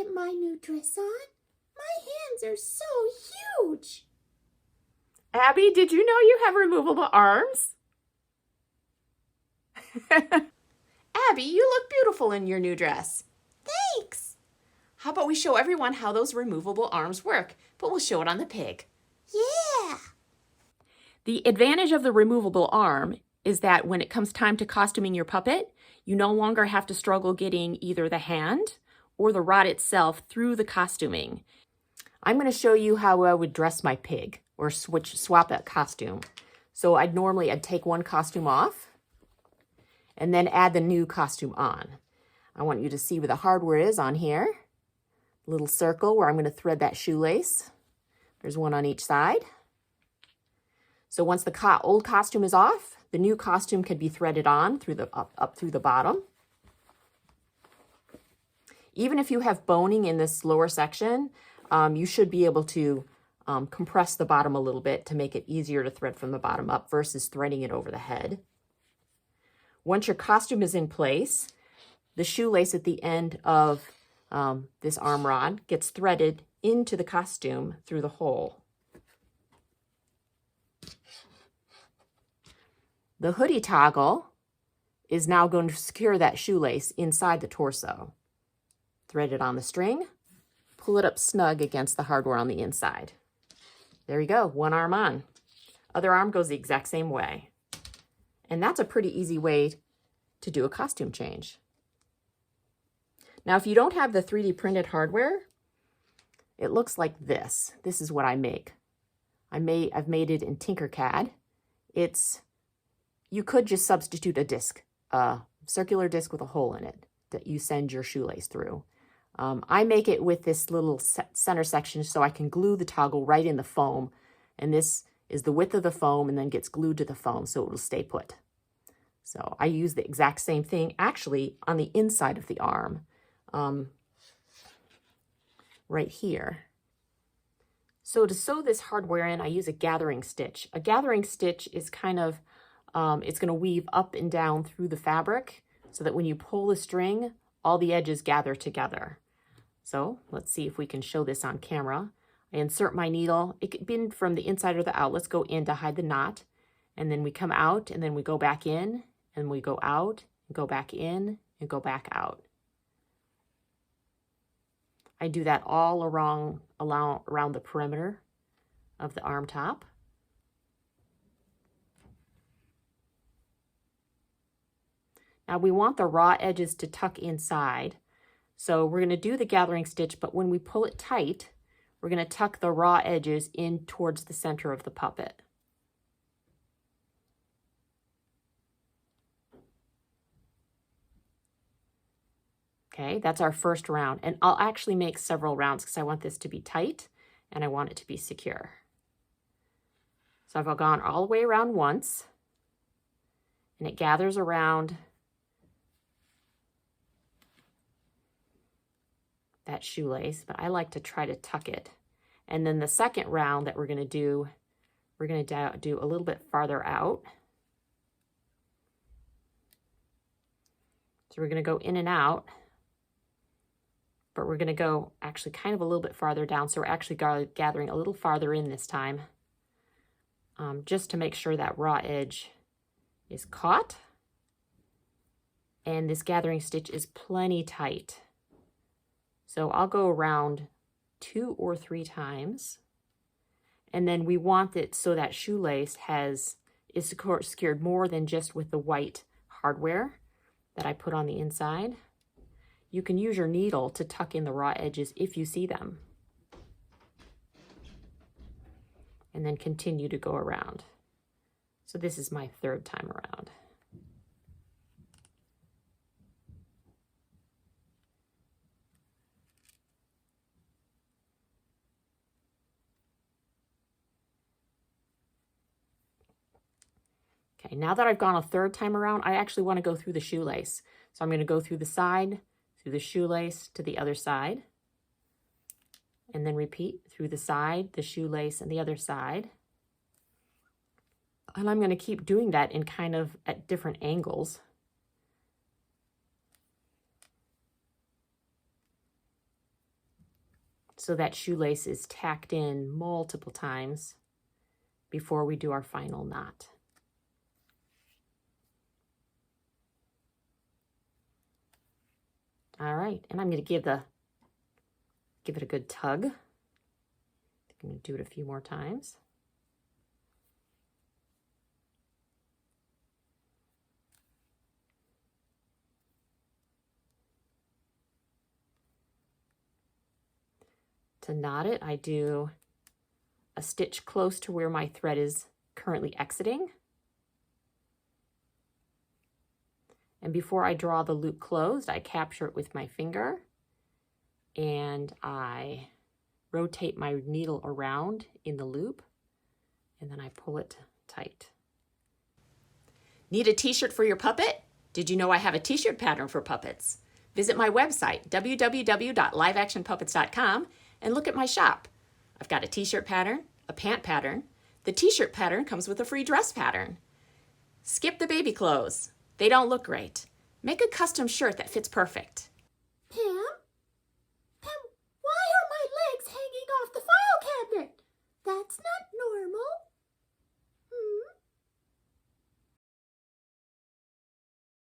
get my new dress on. My hands are so huge. Abby, did you know you have removable arms? Abby, you look beautiful in your new dress. Thanks. How about we show everyone how those removable arms work, but we'll show it on the pig. Yeah. The advantage of the removable arm is that when it comes time to costuming your puppet, you no longer have to struggle getting either the hand or the rod itself through the costuming. I'm going to show you how I would dress my pig or swap that costume. So I'd take one costume off and then add the new costume on. I want you to see where the hardware is on here. Little circle where I'm going to thread that shoelace. There's one on each side. So once the old costume is off, the new costume can be threaded on through the up through the bottom. Even if you have boning in this lower section, you should be able to compress the bottom a little bit to make it easier to thread from the bottom up versus threading it over the head. Once your costume is in place, the shoelace at the end of this arm rod gets threaded into the costume through the hole. The hoodie toggle is now going to secure that shoelace inside the torso. Thread it on the string, pull it up snug against the hardware on the inside. There you go, one arm on. Other arm goes the exact same way. And that's a pretty easy way to do a costume change. Now, if you don't have the 3D printed hardware, it looks like this. This is what I make. I've made it in Tinkercad. You could just substitute a disc, a circular disc with a hole in it that you send your shoelace through. I make it with this little center section so I can glue the toggle right in the foam. And this is the width of the foam and then gets glued to the foam so it will stay put. So I use the exact same thing actually on the inside of the arm, right here. So to sew this hardware in, I use a gathering stitch. A gathering stitch is kind of, it's going to weave up and down through the fabric so that when you pull the string, all the edges gather together. So let's see if we can show this on camera. I insert my needle. It could be from the inside or the out. Let's go in to hide the knot. And then we come out and then we go back in and we go out and go back in and go back out. I do that all around the perimeter of the arm top. Now we want the raw edges to tuck inside. So we're going to do the gathering stitch, but when we pull it tight, we're going to tuck the raw edges in towards the center of the puppet. Okay, that's our first round. And I'll actually make several rounds because I want this to be tight and I want it to be secure. So I've gone all the way around once and it gathers around that shoelace, but I like to try to tuck it. And then the second round that we're going to do a little bit farther out. So we're going to go in and out, but we're going to go actually kind of a little bit farther down. So we're actually gathering a little farther in this time, just to make sure that raw edge is caught. And this gathering stitch is plenty tight. So I'll go around 2 or 3 times. And then we want it so that shoelace is secured more than just with the white hardware that I put on the inside. You can use your needle to tuck in the raw edges if you see them. And then continue to go around. So this is my 3rd time around. Okay, now that I've gone a 3rd time around, I actually want to go through the shoelace. So I'm going to go through the side, through the shoelace to the other side, and then repeat through the side, the shoelace, and the other side. And I'm going to keep doing that in kind of at different angles. so that shoelace is tacked in multiple times before we do our final knot. All right, and I'm going to give it a good tug. I'm going to do it a few more times. To knot it, I do a stitch close to where my thread is currently exiting. And before I draw the loop closed, I capture it with my finger and I rotate my needle around in the loop and then I pull it tight. Need a t-shirt for your puppet? Did you know I have a t-shirt pattern for puppets? Visit my website, www.liveactionpuppets.com, and look at my shop. I've got a t-shirt pattern, a pant pattern. The t-shirt pattern comes with a free dress pattern. Skip the baby clothes. They don't look great. Make a custom shirt that fits perfect.